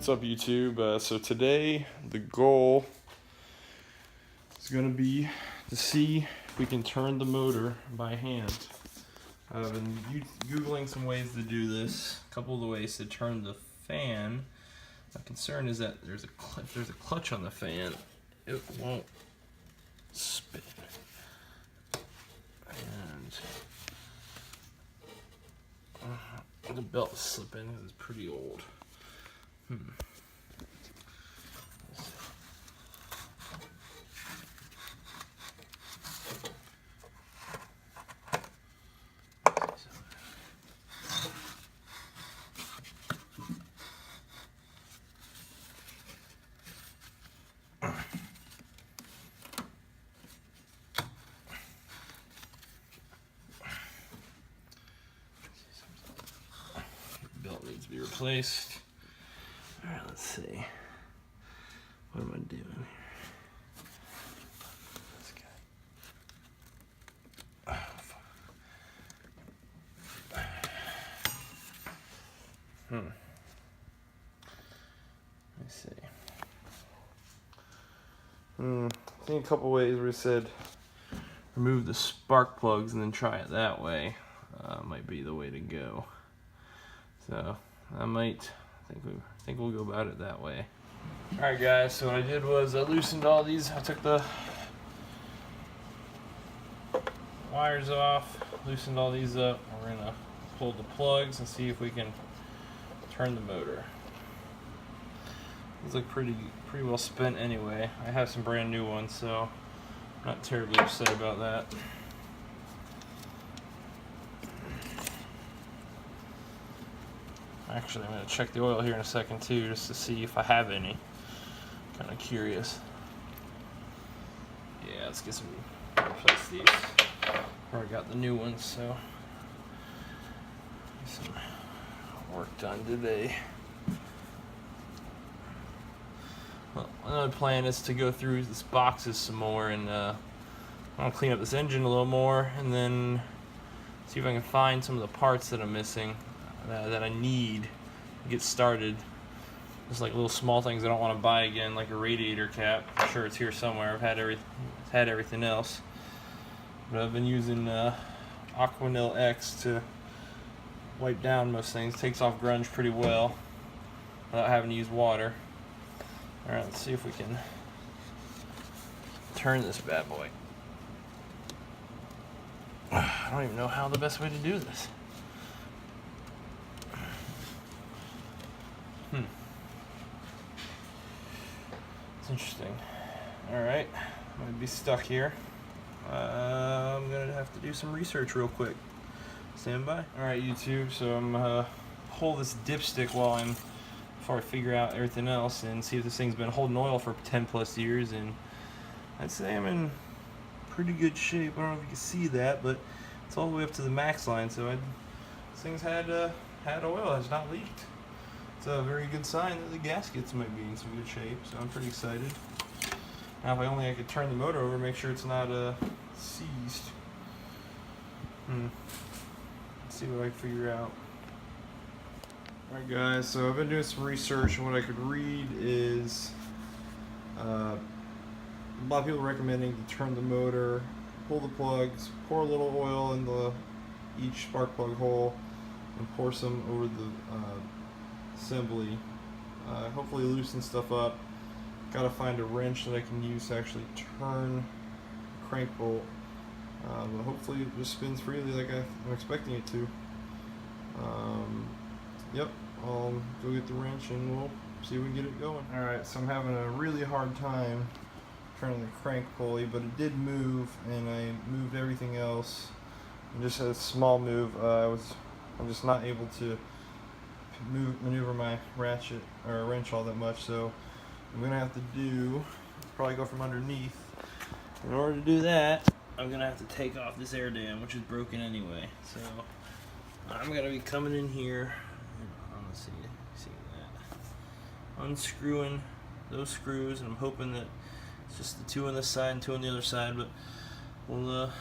What's up, YouTube? So today the goal is going to be to see if we can turn the motor by hand. I've been Googling some ways to do this. A couple of the ways to turn the fan. My concern is that if there's a clutch on the fan, it won't spin. And the belt is slipping because it's pretty old. Belt needs to be replaced. All right, let's see. What am I doing here? This guy. Oh, fuck. Let's see. I think a couple ways where it said remove the spark plugs and then try it that way might be the way to go. So I think we'll go about it that way. All right, guys. So what I did was I loosened all these. I took the wires off, loosened all these up. We're gonna pull the plugs and see if we can turn the motor. These look pretty well spent anyway. I have some brand new ones, so I'm not terribly upset about that. Actually, I'm going to check the oil here in a second too, just to see if I have any. Kind of curious. Yeah, let's get some, replace these. Already got the new ones, so some work done today. Well, another plan is to go through these boxes some more and I'll clean up this engine a little more, and then see if I can find some of the parts that I'm missing. That I need to get started. Just like little small things I don't want to buy again, like a radiator cap. I'm sure it's here somewhere. I've had everything else, but I've been using Aquanil X to wipe down most things. Takes off grunge pretty well without having to use water. All right, let's see if we can turn this bad boy. I don't even know how the best way to do this. It's interesting. Alright, might be stuck here. I'm gonna have to do some research real quick. Stand by. Alright, YouTube, so I'm hold this dipstick before I figure out everything else and see if this thing's been holding oil for 10+ years, and I'd say I'm in pretty good shape. I don't know if you can see that, but it's all the way up to the max line, so this thing's had oil, has not leaked. It's a very good sign that the gaskets might be in some good shape, so I'm pretty excited. Now if I could turn the motor over, make sure it's not seized. Let's see what I can figure out. Alright guys, so I've been doing some research, and what I could read is a lot of people recommending to turn the motor, pull the plugs, pour a little oil into each spark plug hole, and pour some over the assembly. Hopefully loosen stuff up. Gotta find a wrench that I can use to actually turn the crank bolt, but hopefully it just spins freely like I'm expecting it to. Yep, I'll go get the wrench and we'll see if we can get it going. Alright, so I'm having a really hard time turning the crank pulley, but it did move, and I moved everything else and just a small move. I'm just not able to maneuver my ratchet or wrench all that much, so I'm gonna have to probably go from underneath. In order to do that, I'm gonna have to take off this air dam, which is broken anyway. So I'm gonna be coming in here. Let's see that. Unscrewing those screws, and I'm hoping that it's just the two on this side and two on the other side, but we'll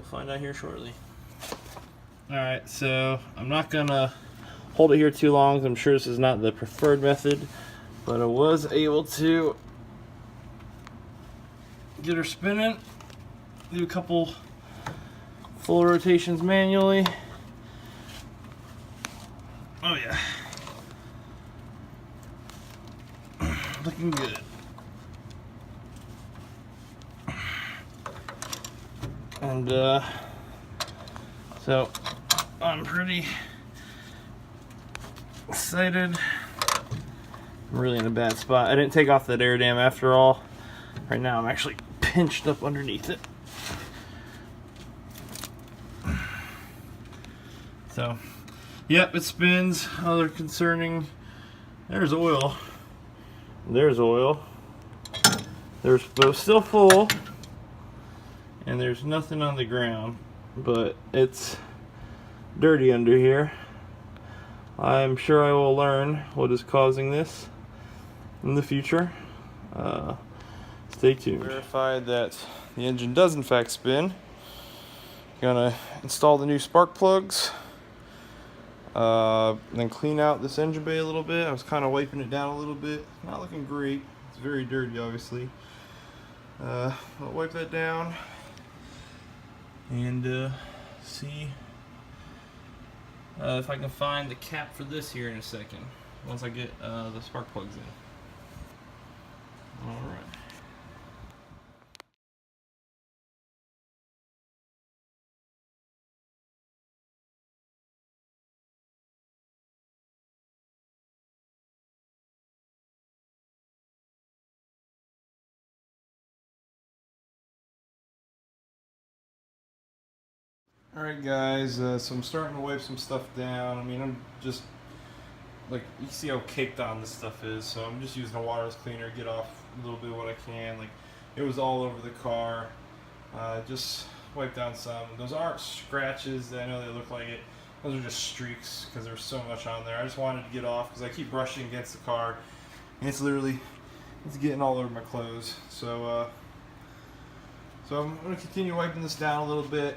find out here shortly. Alright, so I'm not gonna hold it here too long, 'cause I'm sure this is not the preferred method, but I was able to get her spinning, do a couple full rotations manually. Oh yeah, looking good. And so I'm pretty excited. I'm really in a bad spot. I didn't take off that air dam after all. Right now I'm actually pinched up underneath it. So, yep, it spins. Other concerning, there's oil. There's oil. There's still full. And there's nothing on the ground, but it's dirty under here. I'm sure I will learn what is causing this in the future. Stay tuned. Verified that the engine does in fact spin. Gonna install the new spark plugs, then clean out this engine bay a little bit. I was kind of wiping it down a little bit. Not looking great. It's very dirty, obviously. I'll wipe that down and see if I can find the cap for this here in a second, once I get the spark plugs in. Alright. Alright guys, so I'm starting to wipe some stuff down. I mean, I'm just, like, you can see how caked on this stuff is, so I'm just using a waterless cleaner, get off a little bit of what I can. Like, it was all over the car. Just wipe down some. Those aren't scratches, I know they look like it. Those are just streaks, because there's so much on there. I just wanted to get off, because I keep brushing against the car, and it's getting all over my clothes. So I'm going to continue wiping this down a little bit.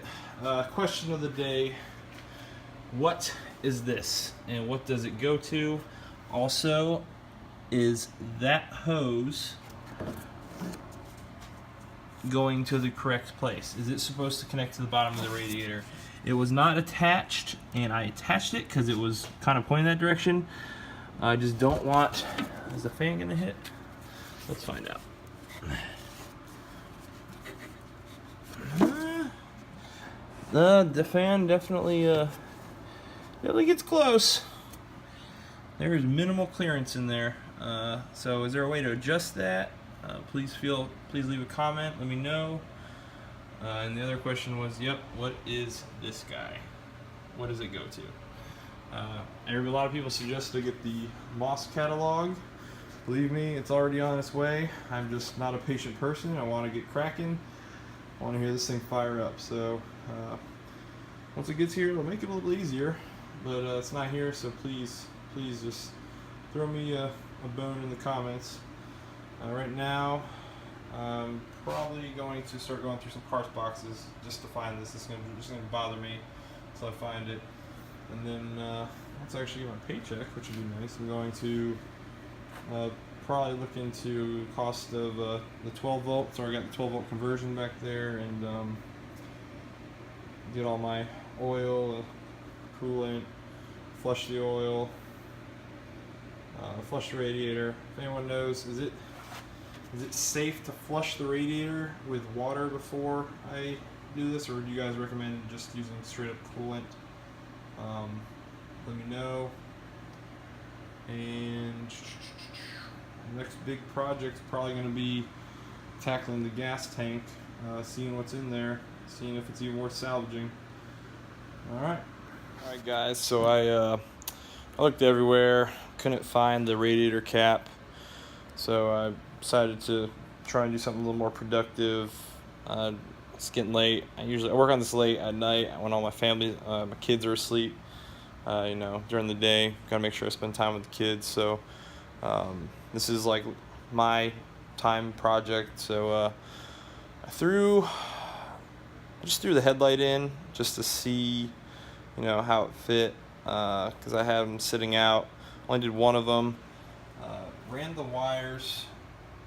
Question of the day: what is this, and what does it go to? Also, is that hose going to the correct place? Is it supposed to connect to the bottom of the radiator? It was not attached, and I attached it because it was kind of pointing that direction. I just don't want... Is the fan going to hit? Let's find out. The fan definitely gets close. There is minimal clearance in there. So is there a way to adjust that? Please leave a comment. Let me know. And the other question was, yep, what is this guy? What does it go to? A lot of people suggest to get the Moss catalog. Believe me, it's already on its way. I'm just not a patient person. I want to get cracking. I want to hear this thing fire up. So once it gets here, it'll make it a little easier. But it's not here, so please just throw me a bone in the comments. Right now, I'm probably going to start going through some parts boxes just to find this. It's just going to bother me until I find it. And then once I actually get my paycheck, which would be nice, I'm going to probably look into cost of the 12 volt. So I got the 12 volt conversion back there, and get all my oil, coolant, flush the oil, flush the radiator. If anyone knows, is it safe to flush the radiator with water before I do this, or do you guys recommend just using straight up coolant? Let me know. And the next big project is probably going to be tackling the gas tank, seeing what's in there, seeing if it's even worth salvaging. Alright guys, so I looked everywhere, couldn't find the radiator cap, so I decided to try and do something a little more productive. It's getting late. I work on this late at night when all my family, my kids are asleep. During the day, gotta make sure I spend time with the kids. So this is like my time project. So I just threw the headlight in just to see, how it fit, because I had them sitting out. Only did one of them. Ran the wires,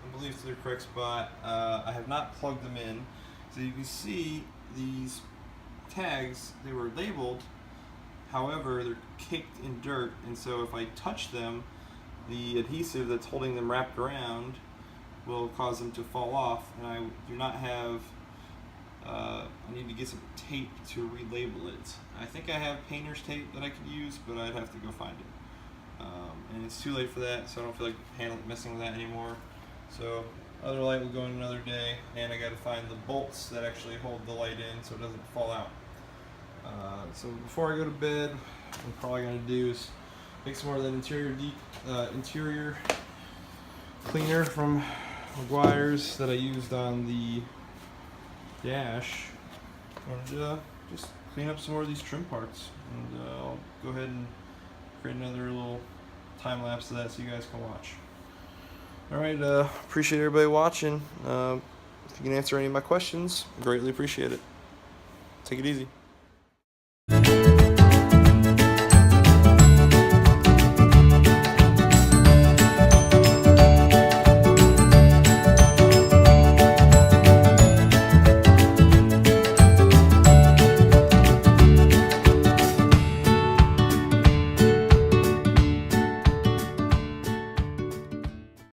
I believe, to the correct spot. I have not plugged them in. So you can see these tags, they were labeled, however they're caked in dirt, and so if I touch them, the adhesive that's holding them wrapped around will cause them to fall off, and I do not have, I need to get some tape to relabel it. I think I have painter's tape that I could use, but I'd have to go find it. And it's too late for that, so I don't feel like messing with that anymore. So other light will go in another day, and I got to find the bolts that actually hold the light in so it doesn't fall out. So before I go to bed, what I'm probably going to do is make some more of that interior cleaner from McGuire's that I used on the dash, and just clean up some more of these trim parts. And I'll go ahead and create another little time lapse of that so you guys can watch. Alright, appreciate everybody watching. If you can answer any of my questions, greatly appreciate it. Take it easy.